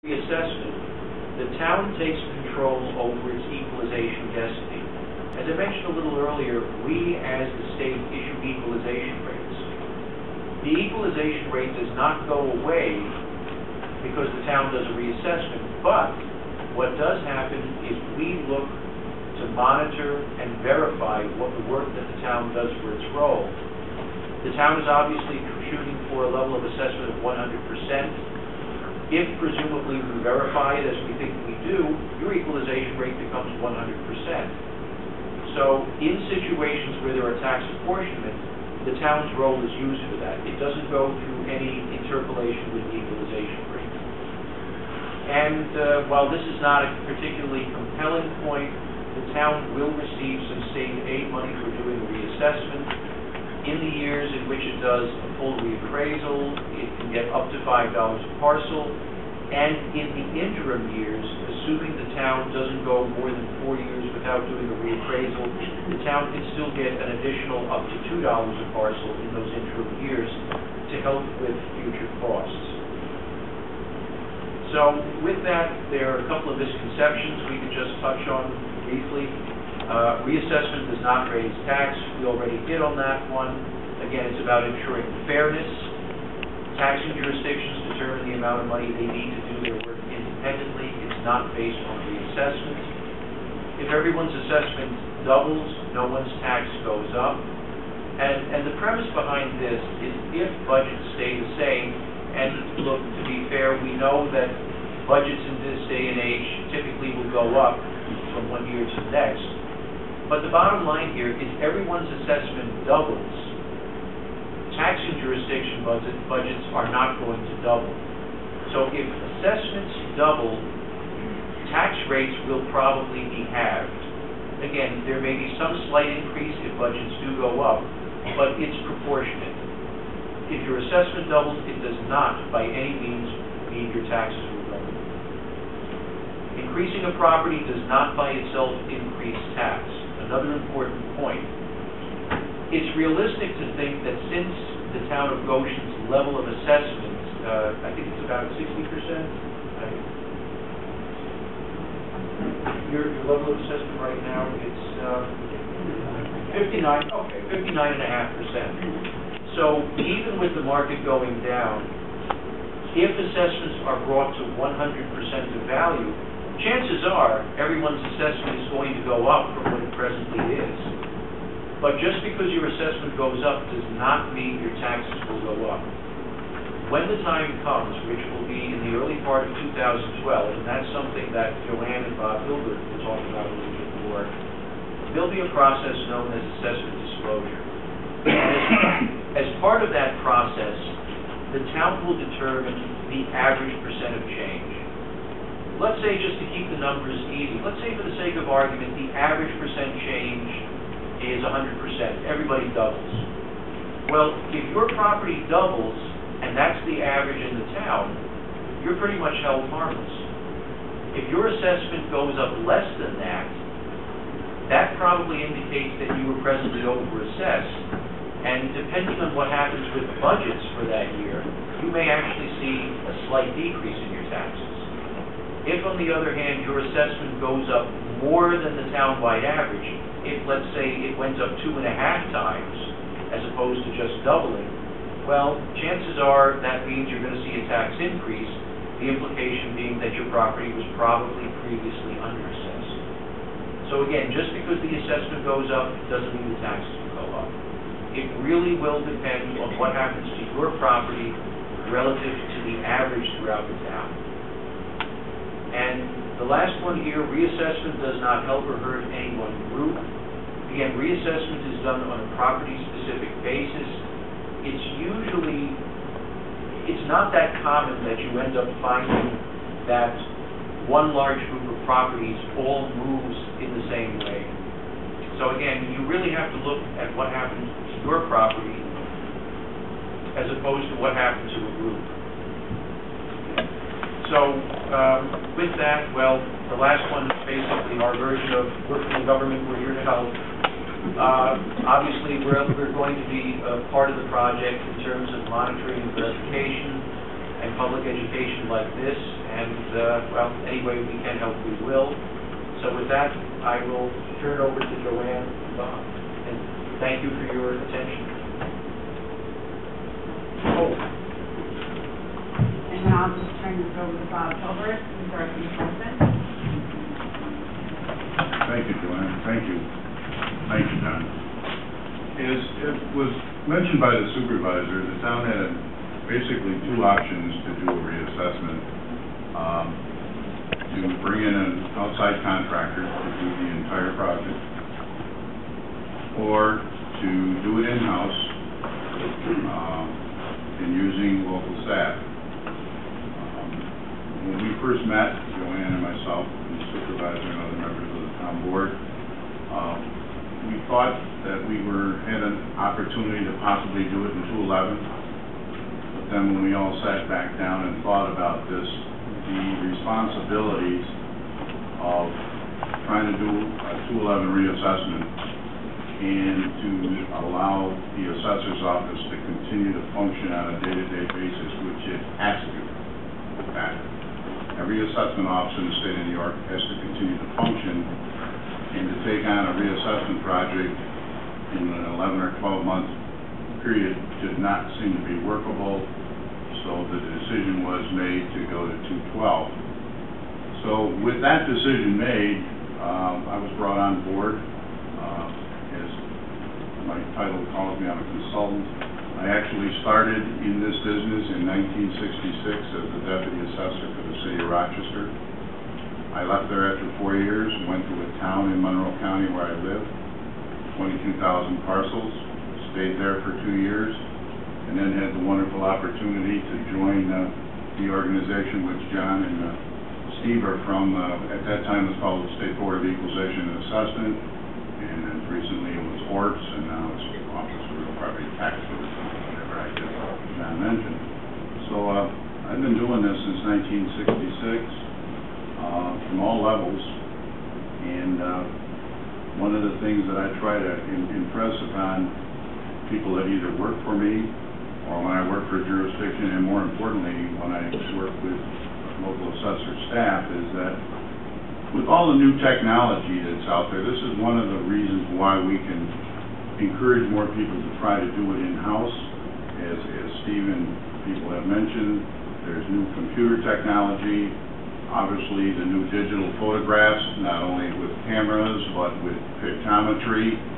Reassessment, the town takes control over its equalization destiny. As I mentioned a little earlier, we as the state issue equalization rates. The equalization rate does not go away because the town does a reassessment, but what does happen is we look to monitor and verify what the work that the town does for its role. The town is obviously shooting for a level of assessment of 100%. If presumably we verify it as we think we do, your equalization rate becomes 100%. So in situations where there are tax apportionment, the town's role is used for that. It doesn't go through any interpolation with the equalization rate. And while this is not a particularly compelling point, the town will receive some state aid money for doing a reassessment. In the years in which it does a full reappraisal, it can get up to $5 a parcel. And in the interim years, assuming the town doesn't go more than 4 years without doing a reappraisal, the town can still get an additional up to $2 a parcel in those interim years to help with future costs. So with that, there are a couple of misconceptions we could just touch on briefly. Reassessment does not raise tax. We already hit on that one. Again, it's about ensuring fairness. Taxing jurisdictions determine the amount of money they need to do their work independently. It's not based on reassessment. If everyone's assessment doubles, no one's tax goes up. And the premise behind this is if budgets stay the same, and look, to be fair, we know that budgets in this day and age typically will go up from one year to the next. But the bottom line here is everyone's assessment doubles. Taxing jurisdiction budgets are not going to double. So if assessments double, tax rates will probably be halved. Again, there may be some slight increase if budgets do go up, but it's proportionate. If your assessment doubles, it does not by any means mean your taxes will double. Increasing a property does not by itself increase tax. Another important point. It's realistic to think that since the town of Goshen's level of assessment, I think it's about 60%. Your level of assessment right now, it's 59.5%. So even with the market going down, if assessments are brought to 100% of value, chances are everyone's assessment is going to go up from what it presently is. But just because your assessment goes up does not mean your taxes will go up. When the time comes, which will be in the early part of 2012, and that's something that Joanne and Bob Hilbert will talk about a little bit more, there'll be a process known as assessment disclosure. As part of that process, the town will determine the average percent of change. Let's say, just to keep the numbers easy, let's say for the sake of argument, the average percent change is 100%. Everybody doubles. Well, if your property doubles, and that's the average in the town, you're pretty much held harmless. If your assessment goes up less than that, that probably indicates that you were presently over-assessed, and depending on what happens with budgets for that year, you may actually see a slight decrease in your taxes. If, on the other hand, your assessment goes up more than the town-wide average, if, let's say, it went up 2.5 times as opposed to just doubling, well, chances are that means you're going to see a tax increase, the implication being that your property was probably previously under-assessed. So again, just because the assessment goes up doesn't mean the taxes will go up. It really will depend on what happens to your property relative to the average throughout the town. And the last one here, reassessment does not help or hurt any one group. Again, reassessment is done on a property-specific basis. It's not that common that you end up finding that one large group of properties all moves in the same way. So again, you really have to look at what happens to your property as opposed to what happens to a group. So with that, well, the last one is basically our version of work from the government. We're here to help. Obviously, we're going to be part of the project in terms of monitoring and verification. and public education like this, and, well, any way we can help, we will. So with that, I will turn it over to Joanne and Bob, and thank you for your attention. Oh. And then I'll just turn this over to Bob Tolbert, who's our consultant. Thank you, Joanne. Thank you. Thank you, John. As it was mentioned by the supervisor, the town had basically two options to do a reassessment. To bring in an outside contractor to do the entire project, or to do it in-house and using local staff. When we first met, Joanne and myself, and the supervisor and other members of the town board, we thought that we had an opportunity to possibly do it in 2011. But then when we all sat back down and thought about this, the responsibilities of trying to do a 2011 reassessment and to allow the assessor's office to continue to function on a day-to-day basis, which it has to do. Every assessment office in the state of New York has to continue to function, and to take on a reassessment project in an 11 or 12-month period did not seem to be workable. So the decision was made to go to 212. So with that decision made, I was brought on board. As my title calls me, I'm a consultant. I actually started in this business in 1966 as the deputy assessor for the city of Rochester. I left there after 4 years, went to a town in Monroe County where I live, 22,000 parcels, stayed there for 2 years, and then had the wonderful opportunity to join the organization which John and Steve are from. At that time it was called the State Board of Equalization and Assessment, and then recently it was ORPS, and now it's Office of Real Property Tax Services, whatever I did, John mentioned. So I've been doing this since 1966 from all levels, and one of the things that I try to impress upon people that either work for me or when I work for a jurisdiction, and more importantly, when I work with local assessor staff, is that with all the new technology that's out there, this is one of the reasons why we can encourage more people to try to do it in-house. As Steve and people have mentioned, there's new computer technology, obviously the new digital photographs, not only with cameras, but with pictometry.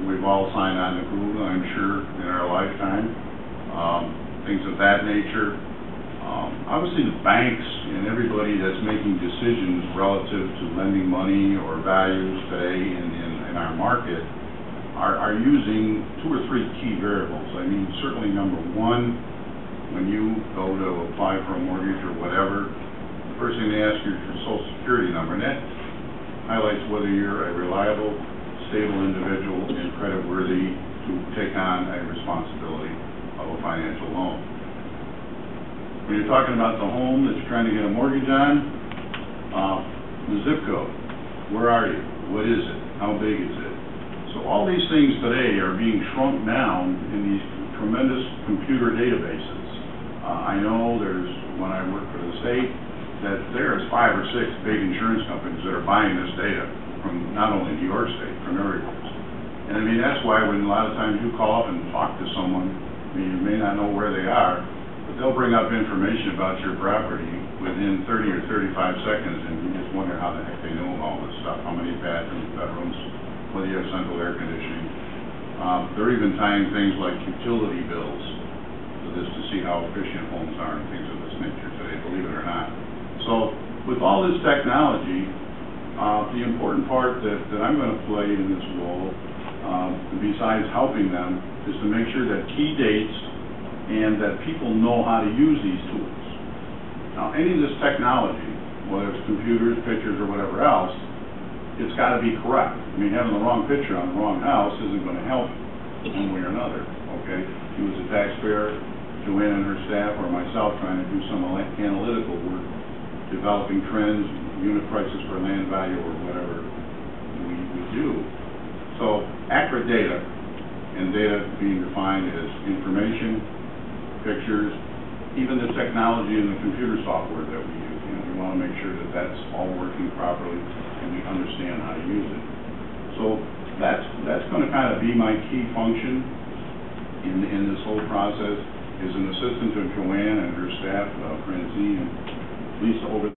We've all signed on to Google, I'm sure, in our lifetime. Things of that nature. Obviously the banks and everybody that's making decisions relative to lending money or values today in our market are using 2 or 3 key variables. I mean, certainly number one, when you go to apply for a mortgage or whatever, the first thing they ask you is your social security number, and that highlights whether you're a reliable, stable individual and creditworthy to take on a responsibility of a financial loan. When you're talking about the home that you're trying to get a mortgage on, the zip code, where are you? What is it? How big is it? So all these things today are being shrunk down in these tremendous computer databases. I know when I work for the state, that there's 5 or 6 big insurance companies that are buying this data from not only New York State, from everywhere. And I mean, that's why when a lot of times you call up and talk to someone, I mean, you may not know where they are, but they'll bring up information about your property within 30 or 35 seconds, and you just wonder how the heck they know all this stuff, how many bedrooms, whether you have central air conditioning. They're even tying things like utility bills to this to see how efficient homes are and things of this nature today, believe it or not. So with all this technology, the important part that I'm going to play in this role, besides helping them, is to make sure that key dates and that people know how to use these tools. Now, any of this technology, whether it's computers, pictures, or whatever else, it's got to be correct. I mean, having the wrong picture on the wrong house isn't going to help one way or another, okay? You as a taxpayer, Joanne and her staff, or myself trying to do some analytical work, developing trends, unit prices for land value, or whatever we do. So accurate data, and data being defined as information, pictures, even the technology and the computer software that we use. You know, we want to make sure that that's all working properly and we understand how to use it. So that's going to kind of be my key function in this whole process, is an assistant to Joanne and her staff, Francine and Lisa over